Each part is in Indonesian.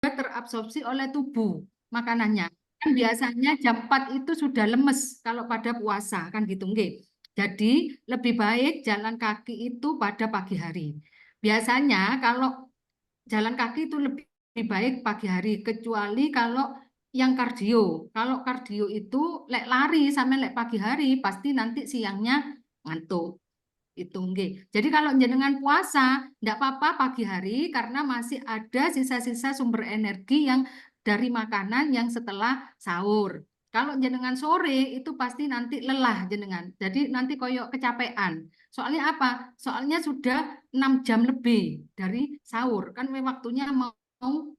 terabsorpsi oleh tubuh makanannya. Kan biasanya jam 4 itu sudah lemes kalau pada puasa kan gitu nggih. Jadi lebih baik jalan kaki itu pada pagi hari. Biasanya kalau jalan kaki itu lebih baik pagi hari kecuali kalau yang kardio. Kalau kardio itu lek lari sampai lek pagi hari pasti nanti siangnya ngantuk. Itu nggih. Jadi kalau jenengan puasa, enggak apa-apa pagi hari karena masih ada sisa-sisa sumber energi yang dari makanan yang setelah sahur. Kalau jenengan sore itu pasti nanti lelah jenengan. Jadi nanti koyok kecapean. Soalnya apa? Soalnya sudah 6 jam lebih dari sahur. Kan waktunya mau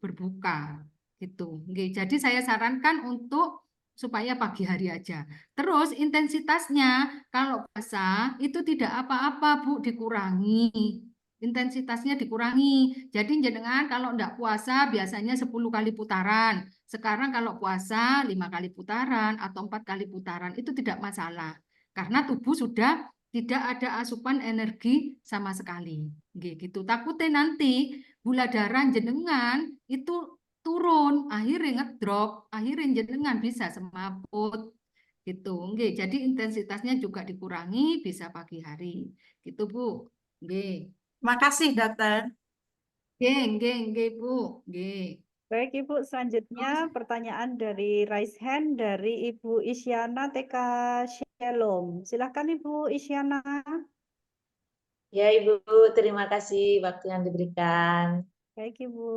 berbuka gitu. Nggih. Jadi saya sarankan untuk supaya pagi hari aja. Terus intensitasnya kalau puasa itu tidak apa-apa Bu, dikurangi. Intensitasnya dikurangi. Jadi jenengan kalau enggak puasa biasanya 10 kali putaran. Sekarang kalau puasa 5 kali putaran atau 4 kali putaran itu tidak masalah. Karena tubuh sudah tidak ada asupan energi sama sekali. Gitu. Takutnya nanti gula darah jenengan itu turun, akhirnya ngedrop, akhirnya jenengan bisa semaput gitu. Nggih, jadi intensitasnya juga dikurangi bisa pagi hari. Gitu, Bu. Nggih. Makasih, dokter. Nggih, Bu. Nggih. Baik, Ibu. Selanjutnya Terus, pertanyaan dari raise hand dari Ibu Isyana TK Shalom. Silakan Ibu Isyana. Ya, Ibu, terima kasih waktu yang diberikan. Baik, Ibu.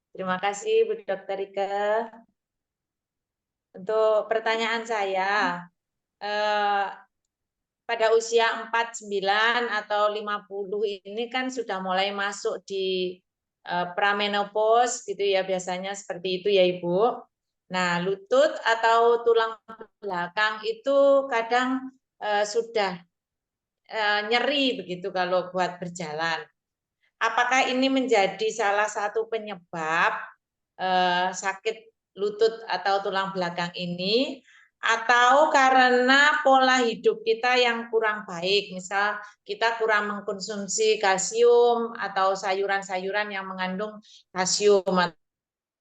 Terima kasih, Bu Dokter Rike. Untuk pertanyaan saya, pada usia 49 atau 50 ini kan sudah mulai masuk di pramenopause gitu ya, biasanya seperti itu ya Ibu. Nah, lutut atau tulang belakang itu kadang sudah nyeri begitu kalau buat berjalan. Apakah ini menjadi salah satu penyebab sakit lutut atau tulang belakang ini, atau karena pola hidup kita yang kurang baik, misal kita kurang mengkonsumsi kalsium atau sayuran-sayuran yang mengandung kalsium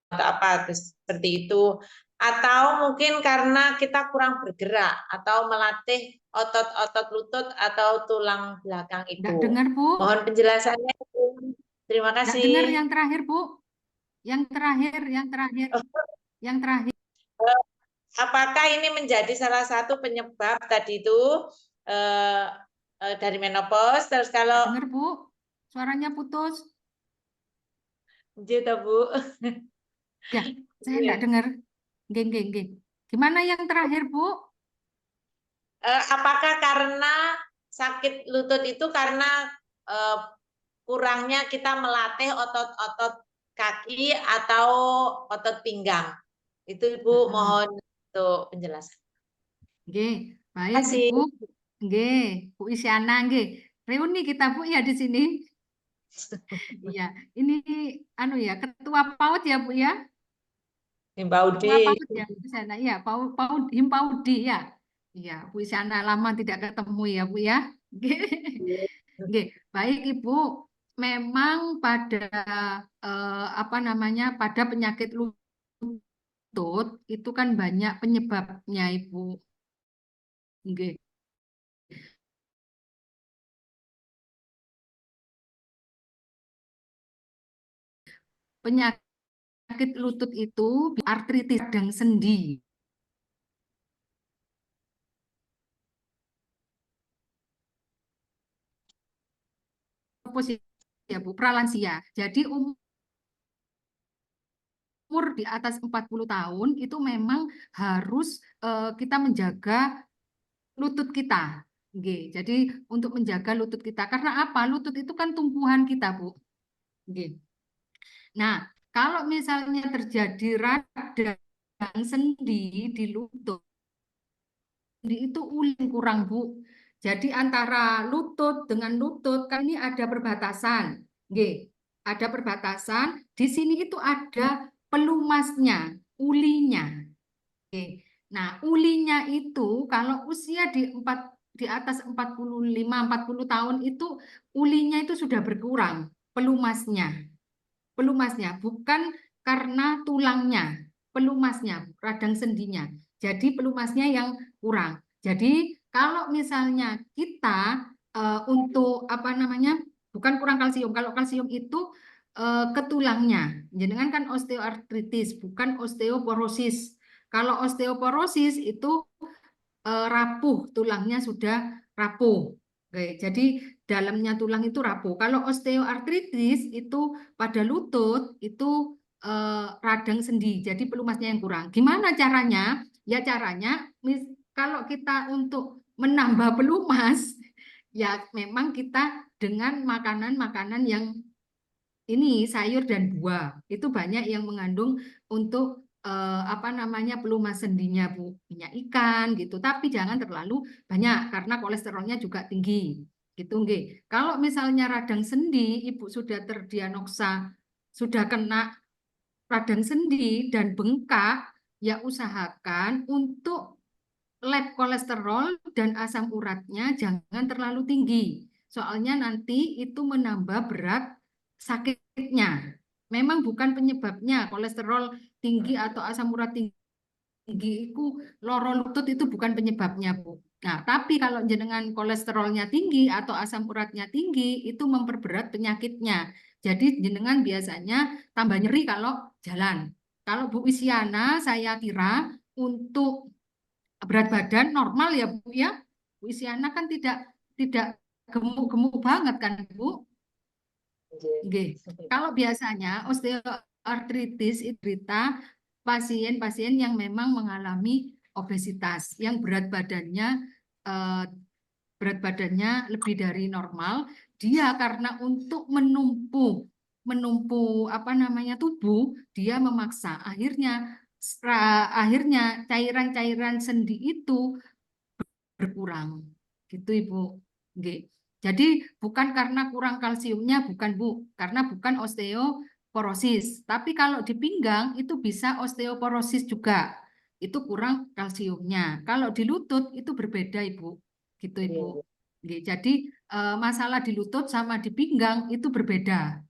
atau apa seperti itu, atau mungkin karena kita kurang bergerak atau melatih otot-otot lutut atau tulang belakang enggak itu. dengar, Bu. Mohon penjelasannya. Terima Enggak kasih. dengar yang terakhir, Bu. Yang terakhir. Yang terakhir. Apakah ini menjadi salah satu penyebab tadi itu dari menopause? Terus kalau Dengar, Bu. Suaranya putus. gitu, Bu. Ya, saya enggak dengar. Nggih. Gimana yang terakhir, Bu? Apakah karena sakit lutut itu karena kurangnya kita melatih otot-otot kaki atau otot pinggang? Itu Ibu mohon untuk penjelasan. Nggih, baik Kasih. Ibu. Nggih, Bu Isyana nggih. Reuni kita Bu ya di sini. Iya, ini anu ya, ketua PAUD ya Bu ya? Himpaudi. Ketua PAUD ya Bu Isyana. Iya, PAUD Himpaudi ya. Iya, Bu Isyana lama tidak ketemu ya Bu ya. Nggih. Nggih, baik Ibu. Memang pada apa namanya? Pada penyakit lutut itu kan banyak penyebabnya Ibu. Nggih. Penyakit lutut itu artritis radang sendi. Posisi ya Bu, pralansia. Jadi umur di atas 40 tahun itu memang harus kita menjaga lutut kita. Oke, jadi untuk menjaga lutut kita karena apa? Lutut itu kan tumpuan kita, Bu. Oke. Nah, kalau misalnya terjadi radang sendi di lutut, itu ulin kurang, Bu. Jadi antara lutut dengan lutut kan ini ada perbatasan. Nggih, ada perbatasan. Di sini itu ada pelumasnya, ulinya. Oke. Nah, ulinya itu kalau usia di atas 45-40 tahun itu ulinya itu sudah berkurang pelumasnya. Pelumasnya bukan karena tulangnya, pelumasnya, radang sendinya. Jadi pelumasnya yang kurang. Jadi kalau misalnya kita untuk apa namanya, bukan kurang kalsium. Kalau kalsium itu ke tulangnya. Jenengan kan osteoartritis, bukan osteoporosis. Kalau osteoporosis itu rapuh, tulangnya sudah rapuh. Oke, jadi dalamnya tulang itu rapuh. Kalau osteoartritis itu pada lutut itu radang sendi, jadi pelumasnya yang kurang. Gimana caranya? Ya caranya, kalau kita untuk menambah pelumas, ya memang kita dengan makanan-makanan yang ini sayur dan buah itu banyak yang mengandung untuk apa namanya pelumas sendinya Bu, minyak ikan gitu. Tapi jangan terlalu banyak karena kolesterolnya juga tinggi. Gitu nggih. Kalau misalnya radang sendi Ibu sudah terdiagnosa sudah kena radang sendi dan bengkak, ya usahakan untuk lab kolesterol dan asam uratnya jangan terlalu tinggi. Soalnya nanti itu menambah berat sakitnya. Memang bukan penyebabnya kolesterol tinggi atau asam urat tinggi itu loro lutut itu bukan penyebabnya, Bu. Nah, tapi kalau jenengan kolesterolnya tinggi atau asam uratnya tinggi itu memperberat penyakitnya. Jadi jenengan biasanya tambah nyeri kalau jalan. Kalau Bu Isyana saya kira untuk berat badan normal ya Bu ya. Bu Isyana kan tidak gemuk-gemuk banget kan Bu. Oke. Kalau biasanya osteoartritis itu berita pasien-pasien yang memang mengalami obesitas, yang eh, berat badannya lebih dari normal, dia karena untuk menumpu apa namanya tubuh, dia memaksa akhirnya cairan-cairan sendi itu berkurang. Gitu Ibu. Nggih. Jadi bukan karena kurang kalsiumnya, bukan Bu, karena bukan osteoporosis. Tapi kalau di pinggang itu bisa osteoporosis juga. Itu kurang kalsiumnya. Kalau di lutut itu berbeda Ibu. Gitu Ibu. Nggih. Jadi masalah di lutut sama di pinggang itu berbeda.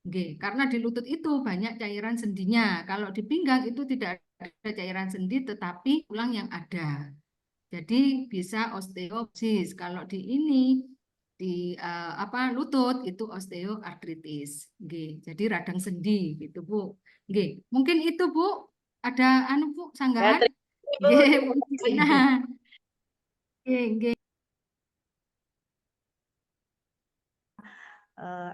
Nggih. Karena di lutut itu banyak cairan sendinya. Kalau di pinggang itu tidak ada cairan sendi tetapi tulang yang ada. Jadi bisa osteoporosis. Kalau di ini di apa lutut itu osteoartritis. Nggih. Jadi radang sendi gitu Bu. Nggih. Mungkin itu Bu. Ada anu Bu Ya, sanggahan? terima Nggih, Bu. kasih. Nah, nggih, nggih.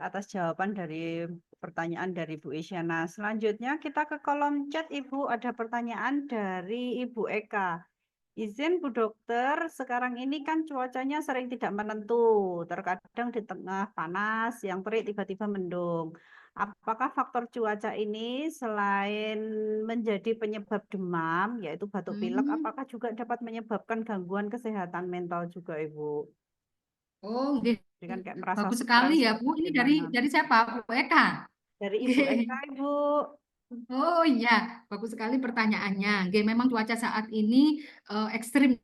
Atas jawaban dari pertanyaan dari Bu Isyana. Selanjutnya kita ke kolom chat Ibu, ada pertanyaan dari Ibu Eka. Izin Bu Dokter, sekarang ini kan cuacanya sering tidak menentu, terkadang di tengah panas, yang terik tiba-tiba mendung. Apakah faktor cuaca ini selain menjadi penyebab demam, yaitu batuk pilek, apakah juga dapat menyebabkan gangguan kesehatan mental juga Ibu? Oh, nggih. Jadi kan kayak merasa Bagus sekali ya stres, Bu. Ini gimana? dari siapa? Bu Eka. Dari Ibu Eka Ibu. Oh iya, bagus sekali pertanyaannya. Nggih, memang cuaca saat ini ekstrim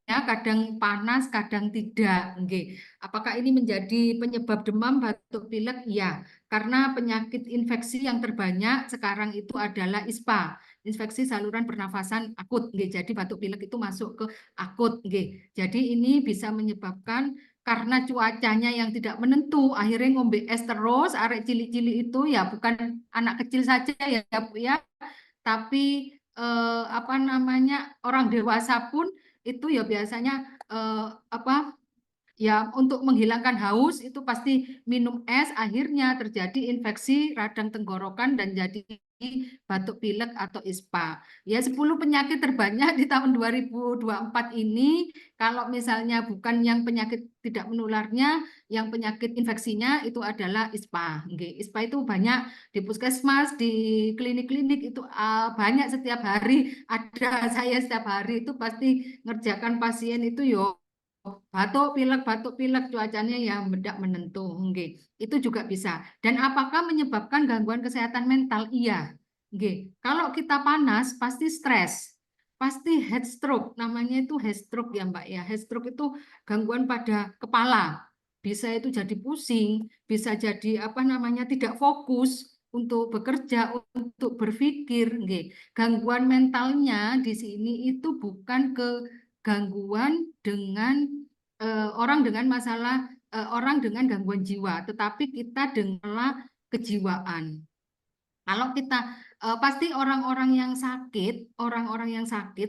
ya, kadang panas, kadang tidak. Nggih. Apakah ini menjadi penyebab demam, batuk pilek? Iya, karena penyakit infeksi yang terbanyak sekarang itu adalah ISPA, infeksi saluran pernafasan akut. Nggih. Jadi batuk pilek itu masuk ke akut. Nggih. Jadi ini bisa menyebabkan karena cuacanya yang tidak menentu, akhirnya ngombe es terus, arek cilik-cilik itu ya bukan anak kecil saja ya Bu ya, tapi apa namanya orang dewasa pun itu ya biasanya apa ya untuk menghilangkan haus itu pasti minum es, akhirnya terjadi infeksi radang tenggorokan dan jadi batuk pilek atau ISPA. Ya 10 penyakit terbanyak di tahun 2024 ini kalau misalnya bukan yang penyakit tidak menularnya, yang penyakit infeksinya itu adalah ISPA. ISPA itu banyak di puskesmas, di klinik-klinik itu banyak setiap hari ada saya setiap hari itu pasti ngerjakan pasien itu yo batuk pilek cuacanya yang mendak menentu, nggih. Itu juga bisa. Dan apakah menyebabkan gangguan kesehatan mental? Iya, nggih. Kalau kita panas pasti stres, pasti heat stroke. Namanya itu heat stroke ya, Mbak ya. Heat stroke itu gangguan pada kepala. Bisa itu jadi pusing, bisa jadi apa namanya tidak fokus. untuk bekerja, untuk berpikir. Nggih. Gangguan mentalnya di sini itu bukan gangguan dengan orang dengan masalah orang dengan gangguan jiwa, tetapi kita dengan kejiwaan. Kalau kita pasti orang-orang yang sakit,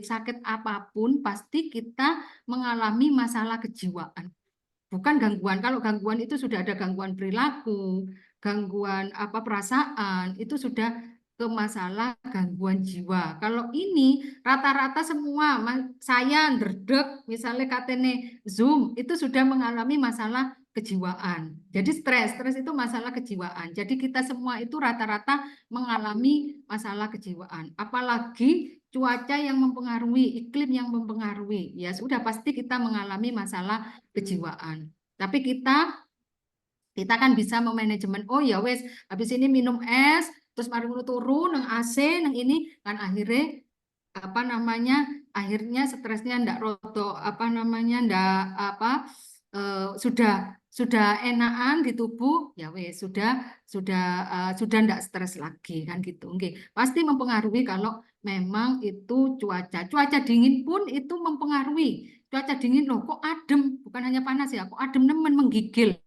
sakit apapun pasti kita mengalami masalah kejiwaan. Bukan gangguan. Kalau gangguan itu sudah ada gangguan perilaku, gangguan apa perasaan, itu sudah ke masalah gangguan jiwa. Kalau ini rata-rata semua saya ndredeg misalnya katene Zoom itu sudah mengalami masalah kejiwaan. Jadi stres itu masalah kejiwaan. Jadi kita semua itu rata-rata mengalami masalah kejiwaan. Apalagi cuaca yang mempengaruhi, iklim yang mempengaruhi, ya sudah pasti kita mengalami masalah kejiwaan. Tapi kita kan bisa memanajemen. Oh ya wes, habis ini minum es, terus mari ngono turu nang AC, nang ini kan akhirnya apa namanya? Akhirnya stresnya ndak roto apa namanya? Ndak apa sudah enakan di tubuh, ya wes sudah ndak stres lagi kan gitu. Oke, pasti mempengaruhi kalau memang itu cuaca dingin pun itu mempengaruhi. Cuaca dingin loh kok adem, bukan hanya panas ya, kok adem nemen menggigil.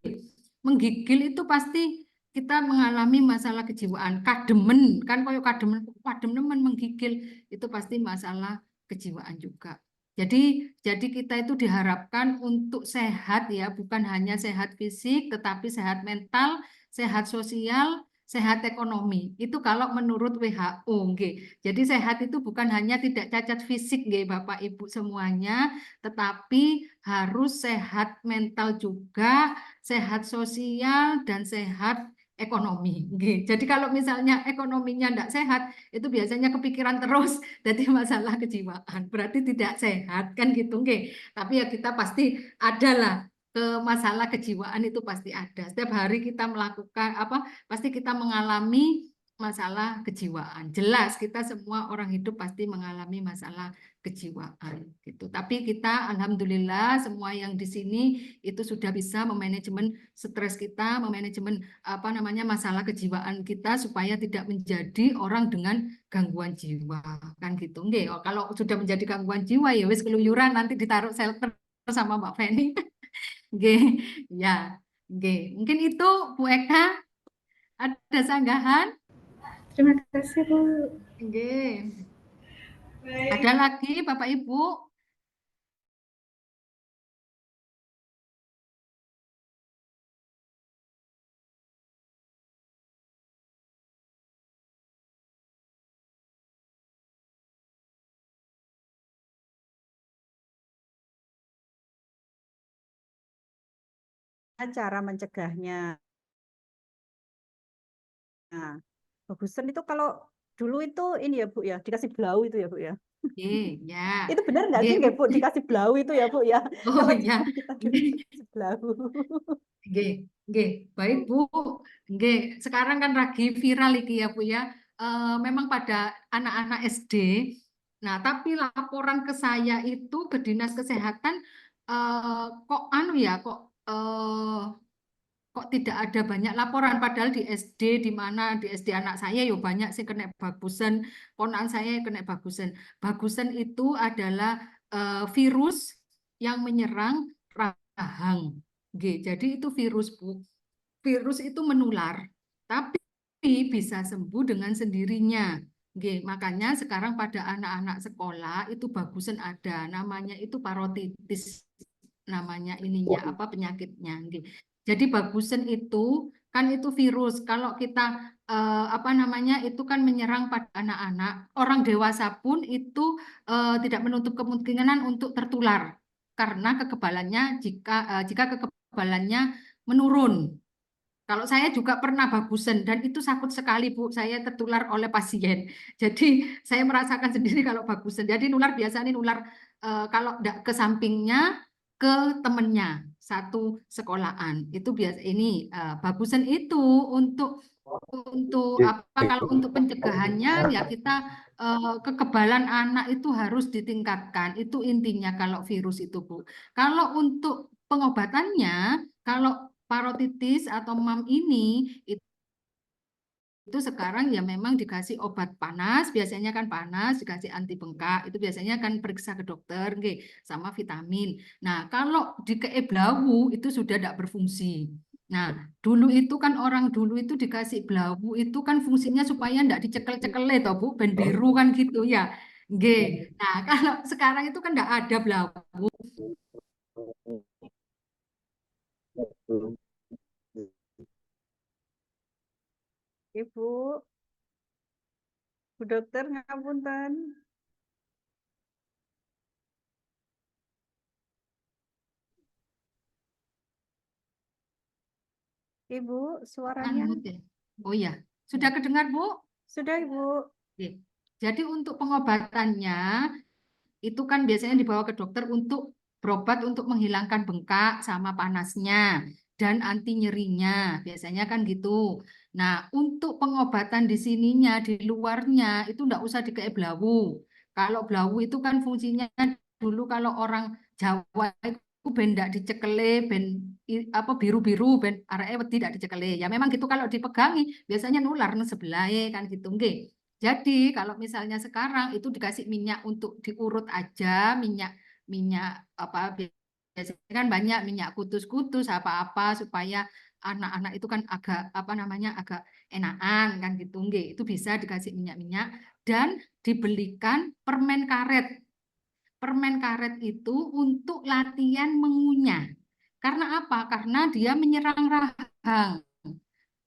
Menggigil itu pasti kita mengalami masalah kejiwaan. Kademen kan koyo kademen nemen menggigil itu pasti masalah kejiwaan juga. Jadi kita itu diharapkan untuk sehat ya, bukan hanya sehat fisik tetapi sehat mental, sehat sosial, sehat ekonomi. Itu kalau menurut WHO, nggih. Jadi sehat itu bukan hanya tidak cacat fisik nggih Bapak Ibu semuanya, tetapi harus sehat mental juga, sehat sosial dan sehat ekonomi. Jadi kalau misalnya ekonominya tidak sehat, itu biasanya kepikiran terus, jadi masalah kejiwaan. Berarti tidak sehat kan gitu, Tapi ya kita pasti adalah ke masalah kejiwaan itu pasti ada. Setiap hari kita melakukan apa, pasti kita mengalami masalah kejiwaan. Jelas kita semua orang hidup pasti mengalami masalah kejiwaan gitu. Tapi kita alhamdulillah semua yang di sini itu sudah bisa memanajemen stres kita, memanajemen apa namanya masalah kejiwaan kita supaya tidak menjadi orang dengan gangguan jiwa kan gitu. Nggih, kalau sudah menjadi gangguan jiwa ya wis keluyuran nanti ditaruh shelter sama Mbak Feni. Nggih, ya. Nggih. Mungkin itu Bu Eka ada sanggahan? Terima kasih, Bu. Nggih. Ada lagi Bapak Ibu? Cara mencegahnya. Nah, bagusan itu kalau dulu itu ini ya Bu ya, dikasih blau itu ya Bu ya. Ya. Itu benar nggak sih Bu dikasih blau itu ya Bu ya? Oh Kalau ya. kita dikasih blau. Baik Bu. Sekarang kan lagi viral iki ya Bu ya. Memang pada anak-anak SD. Nah, tapi laporan ke saya itu ke Dinas Kesehatan kok anu ya, kok tidak ada banyak laporan padahal di SD di mana di SD anak saya yo banyak sih kena bagusan, ponakan saya kena bagusan. Bagusan itu adalah virus yang menyerang rahang. Jadi itu virus Bu. Virus itu menular, tapi bisa sembuh dengan sendirinya. Makanya sekarang pada anak-anak sekolah itu bagusan ada, namanya itu parotitis, namanya ininya apa penyakitnya. Jadi bagusan itu kan itu virus. Kalau kita apa namanya itu kan menyerang pada anak-anak, orang dewasa pun itu tidak menutup kemungkinan untuk tertular karena kekebalannya jika kekebalannya menurun. Kalau saya juga pernah bagusan dan itu sakit sekali Bu, saya tertular oleh pasien. Jadi saya merasakan sendiri kalau bagusan. Jadi nular biasanya nular kalau tidak ke sampingnya ke temennya satu sekolahan. Itu biasa ini bagusan itu untuk apa kalau untuk pencegahannya ya kita kekebalan anak itu harus ditingkatkan. Itu intinya kalau virus itu Bu. Kalau untuk pengobatannya kalau parotitis atau MAM ini itu itu sekarang ya memang dikasih obat panas, biasanya kan panas, dikasih anti bengkak, itu biasanya kan periksa ke dokter, nggih, sama vitamin. Nah, kalau di Belawu itu sudah tidak berfungsi. Nah, dulu itu kan orang dulu itu dikasih Belawu itu kan fungsinya supaya tidak dicekel-cekel toh Bu, ben biru kan gitu ya. Nggih. Nah, kalau sekarang itu kan tidak ada Belawu. Ibu, Bu Dokter ngapunten. Ibu, suaranya Oh iya, sudah kedengar Bu? sudah Ibu. Oke. Jadi untuk pengobatannya itu kan biasanya dibawa ke dokter untuk berobat untuk menghilangkan bengkak sama panasnya dan anti nyerinya. Biasanya kan gitu. Nah, untuk pengobatan di sininya, di luarnya itu enggak usah dikei Belawu. Kalau Belawu itu kan fungsinya dulu kalau orang Jawa itu ben ndak dicekele, ben apa biru-biru, ben areke wedi tidak dicekele. Ya memang gitu kalau dipegangi biasanya nular sebelah kan gitu nggih. Jadi kalau misalnya sekarang itu dikasih minyak untuk diurut aja, minyak minyak apa biasanya kan banyak minyak kutus-kutus apa-apa supaya anak-anak itu kan agak apa namanya agak enakan kan gitu nggih. Itu bisa dikasih minyak-minyak dan dibelikan permen karet. Permen karet itu untuk latihan mengunyah. Karena apa? Karena dia menyerang rahang.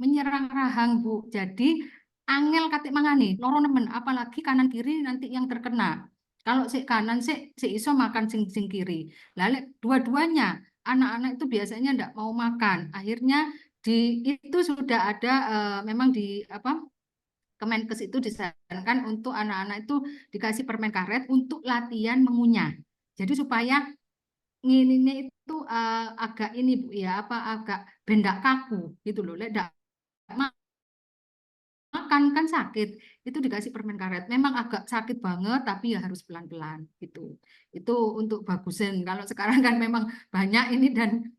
Menyerang rahang, Bu. Jadi angel katik mangani, loro nemen, apalagi kanan kiri nanti yang terkena. Kalau si kanan si iso makan sing kiri. Lalu dua-duanya anak-anak itu biasanya tidak mau makan. Akhirnya di itu sudah ada memang di apa Kemenkes itu disarankan untuk anak-anak itu dikasih permen karet untuk latihan mengunyah. Jadi supaya ini itu agak ini Bu ya apa agak bendak kaku gitu loh. Lek makan kan sakit itu dikasih permen karet memang agak sakit banget tapi ya harus pelan-pelan gitu itu untuk bagusan kalau sekarang kan memang banyak ini dan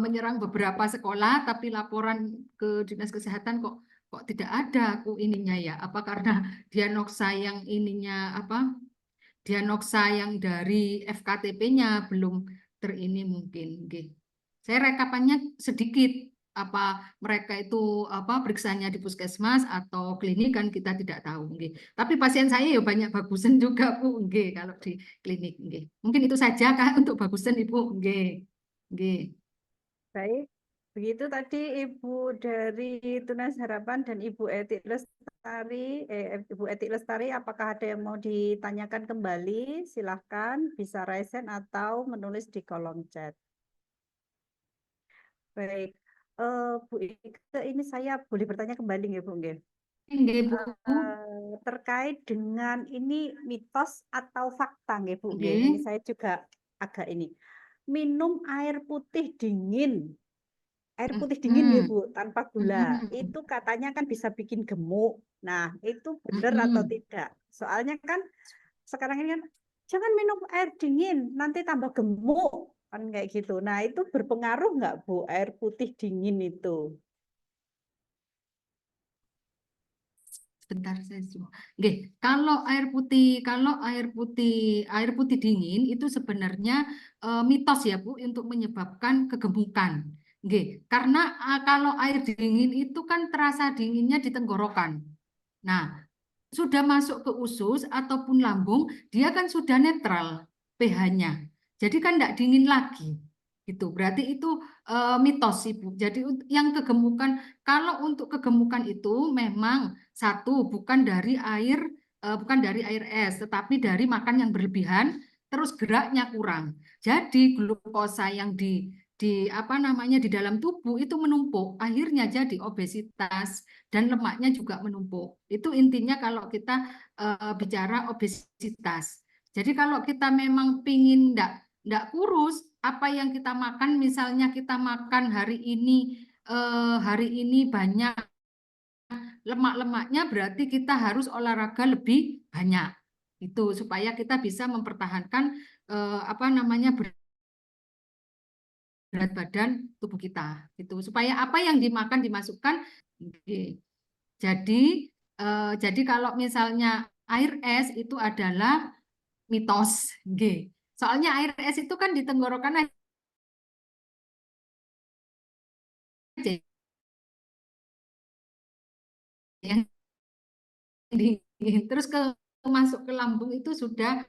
menyerang beberapa sekolah tapi laporan ke dinas kesehatan kok kok tidak ada aku ininya ya apa karena diagnosa yang ininya apa diagnosa yang dari FKTP-nya belum terini mungkin nggih. Saya rekapannya sedikit apa mereka itu apa periksanya di puskesmas atau klinik kan kita tidak tahu nggih. Tapi pasien saya ya banyak bagusan juga Bu nggih kalau di klinik nggih. Mungkin itu saja Kak untuk bagusan Ibu nggih. Nggih. Baik, begitu tadi Ibu dari Tunas Harapan dan Ibu Etik Lestari, Ibu Etik Lestari, apakah ada yang mau ditanyakan kembali? Silahkan bisa raise hand atau menulis di kolom chat. Baik, Bu Ike, ini saya boleh bertanya kembali nggih Bu nggih? Nggih Bu. Terkait dengan ini mitos atau fakta nggih Bu nggih. Nggih. Ini saya juga agak ini. Minum air putih dingin. Air putih dingin ya Bu, tanpa gula. Itu katanya kan bisa bikin gemuk. Nah, itu benar atau tidak? Soalnya kan sekarang ini kan jangan minum air dingin, nanti tambah gemuk. Kan kayak gitu. Nah, itu berpengaruh nggak Bu, air putih dingin itu? Sebentar saya cuma. Nggih, kalau air putih dingin itu sebenarnya mitos ya Bu untuk menyebabkan kegemukan. Nggih, karena kalau air dingin itu kan terasa dinginnya di tenggorokan. Nah, sudah masuk ke usus ataupun lambung, dia kan sudah netral pH-nya. Jadi kan tidak dingin lagi. Gitu. Berarti itu mitos Ibu. Jadi yang kegemukan kalau untuk kegemukan itu memang satu bukan dari air es, tetapi dari makan yang berlebihan terus geraknya kurang. Jadi glukosa yang di apa namanya di dalam tubuh itu menumpuk, akhirnya jadi obesitas dan lemaknya juga menumpuk. Itu intinya kalau kita bicara obesitas. Jadi kalau kita memang pingin enggak kurus, apa yang kita makan, misalnya kita makan hari ini banyak lemak-lemaknya, berarti kita harus olahraga lebih banyak. Itu supaya kita bisa mempertahankan apa namanya berat badan tubuh kita gitu supaya apa yang dimakan dimasukkan. Jadi kalau misalnya air es itu adalah mitos, nggih. Soalnya air es itu kan di tenggorokan aja yang dingin. Terus masuk ke lambung itu sudah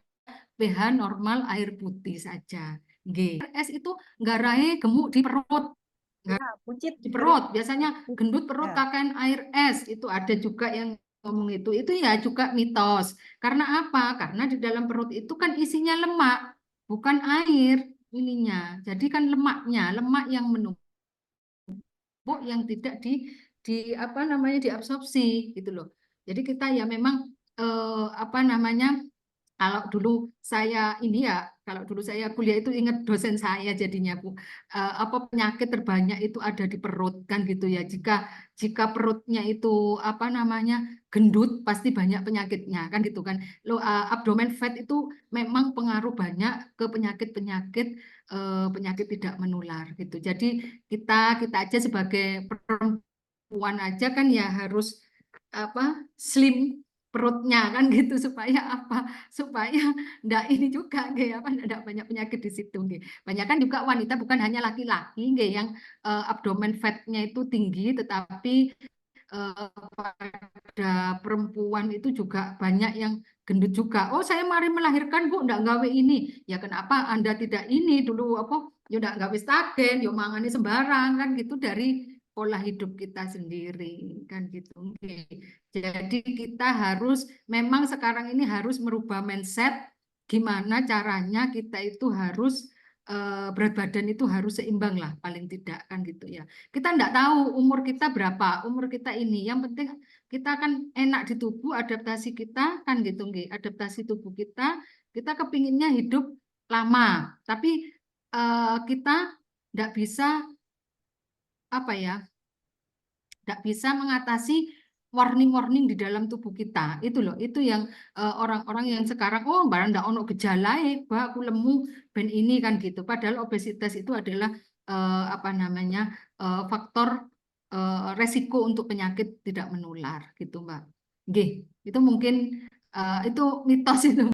pH normal air putih saja. Nggih. Air es itu nggarai gemuk di perut. Ya, buncit Di dari perut biasanya gendut perut ya. kakek air es itu ada juga yang ngomong itu ya juga mitos. Karena apa? Karena di dalam perut itu kan isinya lemak, bukan air ininya. Jadi kan lemak yang menumpuk yang tidak di apa namanya diabsorpsi gitu loh. Jadi kita ya memang apa namanya kalau dulu saya kuliah itu ingat dosen saya jadinya Bu, apa penyakit terbanyak itu ada di perut kan gitu ya. Jika perutnya itu apa namanya gendut pasti banyak penyakitnya kan gitu kan. Abdomen fat itu memang pengaruh banyak ke penyakit tidak menular gitu. Jadi kita aja sebagai perempuan aja kan ya harus apa slim perutnya kan gitu supaya ndak ini juga nggih apa ndak banyak penyakit di situ nggih. Banyak kan juga wanita bukan hanya laki-laki nggih yang abdomen fatnya itu tinggi tetapi pada perempuan itu juga banyak yang gendut juga. Oh, saya mari melahirkan Bu, ndak gawe ini. Ya kenapa Anda tidak ini dulu apa? Ya ndak gawe stagen, ya mangani sembarang kan gitu dari pola hidup kita sendiri kan gitu. Oke. Jadi kita harus memang sekarang ini harus merubah mindset gimana caranya kita itu harus berat badan itu harus seimbang lah paling tidak kan gitu ya. Kita enggak tahu umur kita berapa, umur kita ini. Yang penting kita kan enak di tubuh, adaptasi kita kan gitu nggih. Adaptasi tubuh kita kepinginnya hidup lama. Tapi kita enggak bisa apa ya? Enggak bisa mengatasi warning-warning di dalam tubuh kita. Itu loh, itu yang orang-orang yang sekarang barang enggak ono gejala aku lemu ben ini kan gitu. Padahal obesitas itu adalah apa namanya? Faktor resiko untuk penyakit tidak menular gitu, Mbak. Nggih, itu mungkin itu mitos itu.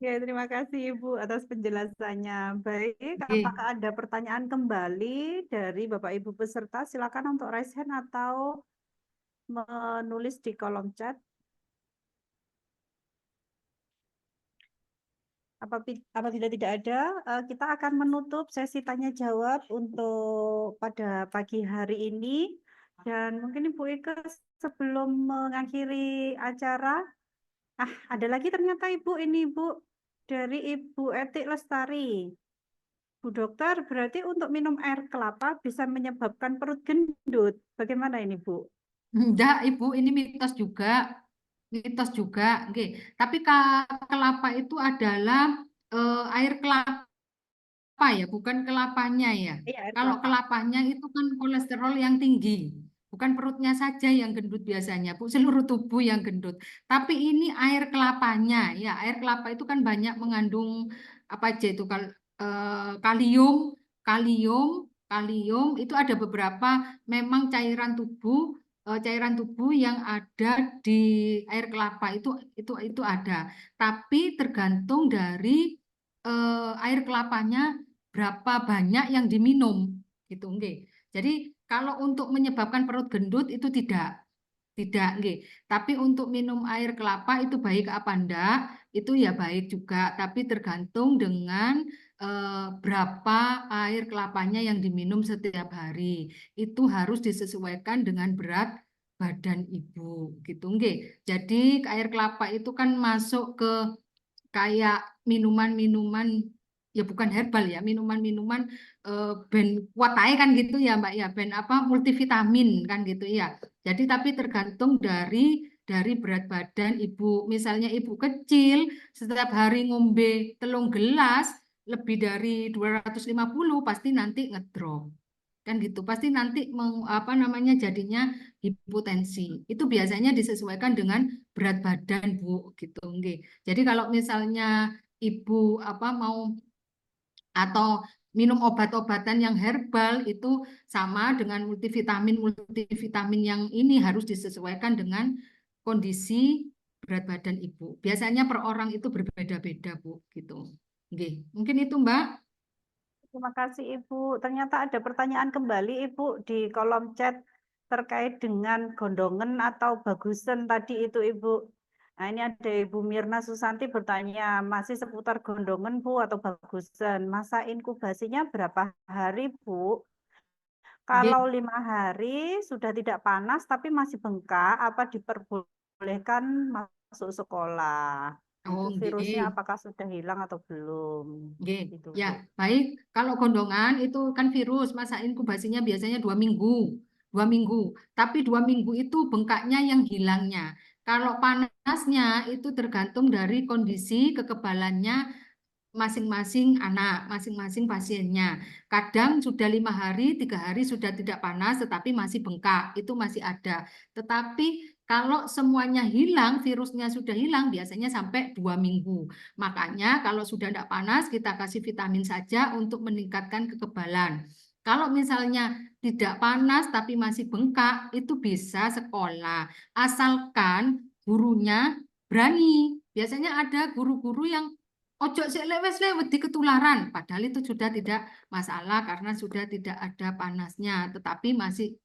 Oke, terima kasih Ibu atas penjelasannya. Baik, Nggih. apakah ada pertanyaan kembali dari Bapak Ibu peserta? Silakan untuk raise hand atau menulis di kolom chat. Apabila tidak ada, kita akan menutup sesi tanya jawab untuk pada pagi hari ini. Dan mungkin Ibu Ika sebelum mengakhiri acara, ada lagi ternyata Ibu ini Ibu dari Ibu Etik Lestari. Bu Dokter, berarti untuk minum air kelapa bisa menyebabkan perut gendut. Bagaimana ini Bu? Enggak, Ibu, ini mitos juga. Mitos juga, oke. Tapi kelapa itu adalah air kelapa ya, bukan kelapanya ya. Iya, air Kalau kelapa. kelapanya itu kan kolesterol yang tinggi, bukan perutnya saja yang gendut biasanya, Bu, seluruh tubuh yang gendut. Tapi ini air kelapanya, ya air kelapa itu kan banyak mengandung apa aja itu kalium, kalium, kalium itu ada beberapa memang cairan tubuh yang ada di air kelapa itu ada. Tapi tergantung dari air kelapanya berapa banyak yang diminum gitu nggih. Jadi kalau untuk menyebabkan perut gendut itu tidak nggih. Tapi untuk minum air kelapa itu baik apa enggak? Itu ya baik juga, tapi tergantung dengan berapa air kelapanya yang diminum setiap hari. Itu harus disesuaikan dengan berat badan ibu gitu nggih. Jadi air kelapa itu kan masuk ke kayak minuman-minuman ya bukan herbal ya, minuman-minuman ben kuat ae kan gitu ya Mbak ya, ben apa multivitamin kan gitu ya. Jadi tapi tergantung dari berat badan ibu. Misalnya ibu kecil setiap hari ngombe 3 gelas lebih dari 250 pasti nanti ngedrop. Kan gitu. Pasti nanti apa namanya jadinya hipotensi. Itu biasanya disesuaikan dengan berat badan Bu gitu nggih. Jadi kalau misalnya ibu apa mau atau minum obat-obatan yang herbal itu sama dengan multivitamin yang ini harus disesuaikan dengan kondisi berat badan ibu. Biasanya per orang itu berbeda-beda, Bu, gitu. Oke, mungkin itu, Mbak. Terima kasih Ibu. Ternyata ada pertanyaan kembali Ibu di kolom chat terkait dengan gondongan atau bagusan tadi itu Ibu. Nah, ini ada Ibu Mirna Susanti bertanya, masih seputar gondongan Bu atau bagusan. Masa inkubasinya berapa hari Bu? Kalau 5 hari sudah tidak panas tapi masih bengkak, apa diperbolehkan masuk sekolah? Oh, Itu virusnya nggih. apakah sudah hilang atau belum? Nggih. Gitu, Ya, Bu. baik. Kalau gondongan itu kan virus, masa inkubasinya biasanya 2 minggu. 2 minggu. Tapi 2 minggu itu bengkaknya yang hilangnya. Kalau panasnya itu tergantung dari kondisi kekebalannya masing-masing anak, masing-masing pasiennya. Kadang sudah 5 hari, 3 hari sudah tidak panas, tetapi masih bengkak, itu masih ada. Tetapi kalau semuanya hilang, virusnya sudah hilang, biasanya sampai 2 minggu. Makanya kalau sudah tidak panas, kita kasih vitamin saja untuk meningkatkan kekebalan. Kalau misalnya tidak panas tapi masih bengkak, itu bisa sekolah. Asalkan gurunya berani. Biasanya ada guru-guru yang ojo sik lewes wedi ketularan, padahal itu sudah tidak masalah karena sudah tidak ada panasnya, tetapi masih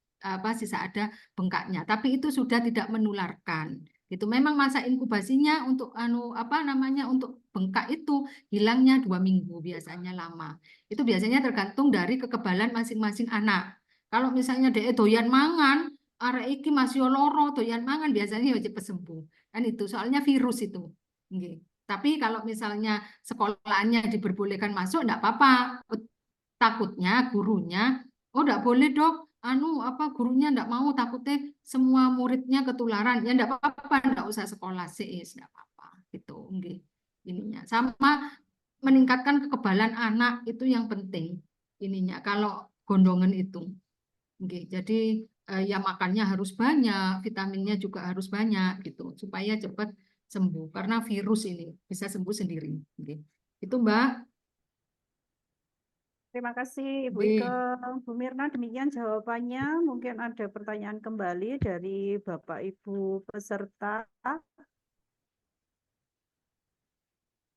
sisa ada bengkaknya. Tapi itu sudah tidak menularkan. Itu memang masa inkubasinya untuk untuk bengkak itu hilangnya 2 minggu biasanya lama. Itu biasanya tergantung dari kekebalan masing-masing anak. Kalau misalnya dia doyan mangan, arek iki masih loro doyan mangan biasanya wajib sembuh. Kan itu soalnya virus itu. Nggih. Tapi kalau misalnya sekolahannya diperbolehkan masuk, enggak apa-apa. Takutnya gurunya, oh enggak boleh dok, gurunya enggak mau, takutnya semua muridnya ketularan. Ya enggak apa-apa, enggak usah sekolah sih, enggak apa-apa. Gitu, nggih. Ininya. Sama meningkatkan kekebalan anak itu yang penting. Ininya, kalau gondongan itu. Nggih. Jadi ya makannya harus banyak, vitaminnya juga harus banyak gitu, supaya cepat sembuh karena virus ini bisa sembuh sendiri. Oke. Itu Mbak. Terima kasih Ibu Oke. Ike. Bu Mirna, demikian jawabannya. Mungkin ada pertanyaan kembali dari Bapak Ibu peserta.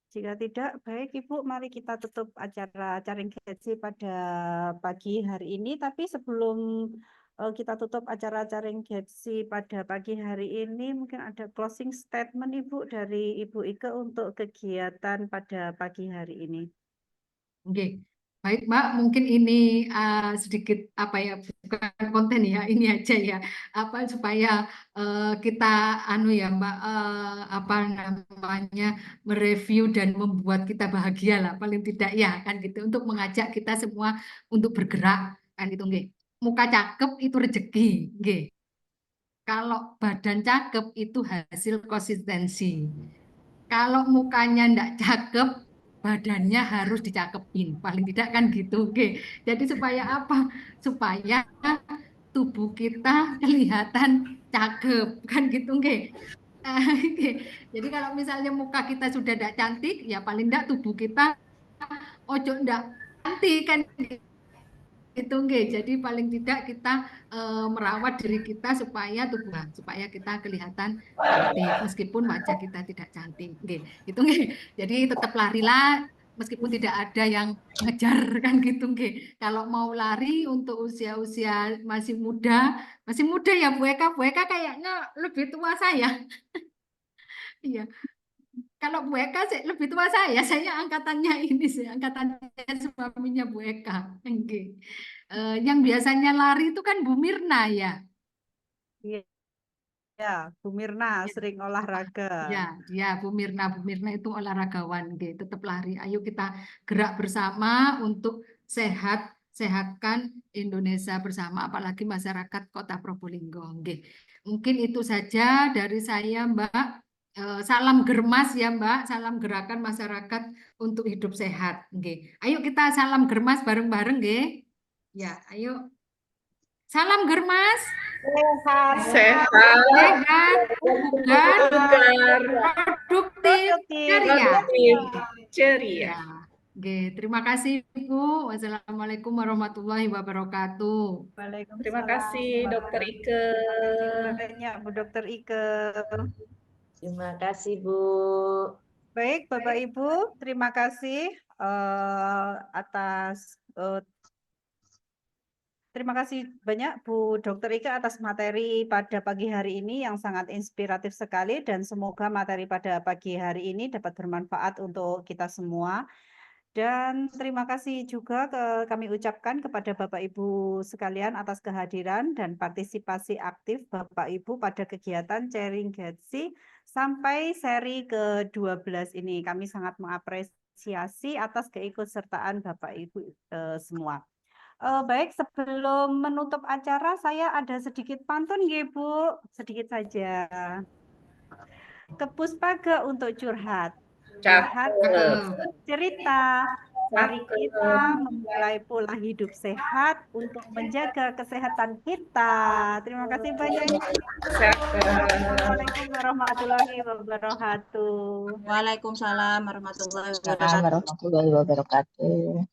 Jika tidak, baik Ibu, mari kita tutup acara Caring Gaji pada pagi hari ini. Tapi sebelum kita tutup acara Caring Gaji pada pagi hari ini, mungkin ada closing statement Ibu dari Ibu Ike untuk kegiatan pada pagi hari ini. Oke. Baik Mbak, mungkin ini sedikit bukan konten ya, ini aja ya, supaya kita Mbak, mereview dan membuat kita bahagia lah, paling tidak ya kan gitu, untuk mengajak kita semua untuk bergerak kan gitu, nggih. Muka cakep itu rezeki, nggih. Kalau badan cakep itu hasil konsistensi. Kalau mukanya ndak cakep, badannya harus dicakepin. Paling tidak kan gitu. Oke. Jadi supaya apa? Supaya tubuh kita kelihatan cakep. Kan gitu. Oke. Oke. Jadi kalau misalnya muka kita sudah ndak cantik, ya paling ndak tubuh kita ojo ndak cantik kan itu nggih. Jadi paling tidak kita merawat diri kita supaya kita kelihatan cantik meskipun wajah kita tidak cantik nggih. Itu nggih. Jadi tetap larilah meskipun tidak ada yang ngejar kan gitu nggih. Kalau mau lari untuk usia-usia masih muda ya Bu Eka. Bu Eka kayaknya lebih tua saya. Iya. Kalau Bu Eka sih lebih tua saya angkatannya ini sih, angkatannya suaminya Bu Eka. Nggih. Yang biasanya lari itu kan Bu Mirna ya. Ya, Bu Mirna sering olahraga. Ya, Bu Mirna itu olahragawan, gitu. Tetap lari. Ayo kita gerak bersama untuk sehatkan Indonesia bersama, apalagi masyarakat Kota Probolinggo. Nggih. Mungkin itu saja dari saya, Mbak. Salam germas ya, Mbak. Salam gerakan masyarakat untuk hidup sehat. Nggih. Ayo kita salam germas bareng-bareng, nggih. Ya, ayo. Salam germas. Sehat. Bugar, produktif, ceria. Ceria. Ya, oke, terima kasih Ibu. Wassalamualaikum warahmatullahi wabarakatuh. Waalaikumsalam. Terima kasih, Dokter Ike. Terima kasih banyak, Bu Dokter Ike. Terima kasih, Bu. Baik, Bapak Ibu, terima kasih atas terima kasih banyak Bu Dokter Ike atas materi pada pagi hari ini yang sangat inspiratif sekali dan semoga materi pada pagi hari ini dapat bermanfaat untuk kita semua. Dan terima kasih juga kami ucapkan kepada Bapak Ibu sekalian atas kehadiran dan partisipasi aktif Bapak Ibu pada kegiatan Sharing Getsi sampai seri ke-12 ini. Kami sangat mengapresiasi atas keikutsertaan Bapak Ibu semua. Baik, sebelum menutup acara, saya ada sedikit pantun, ya, Bu. Sedikit saja. Ke Puspaga untuk curhat. Curhat cerita. Mari kita memulai pola hidup sehat untuk menjaga kesehatan kita. Terima kasih banyak. Assalamualaikum warahmatullahi wabarakatuh. Waalaikumsalam warahmatullahi Assalamualaikum warahmatullahi wabarakatuh.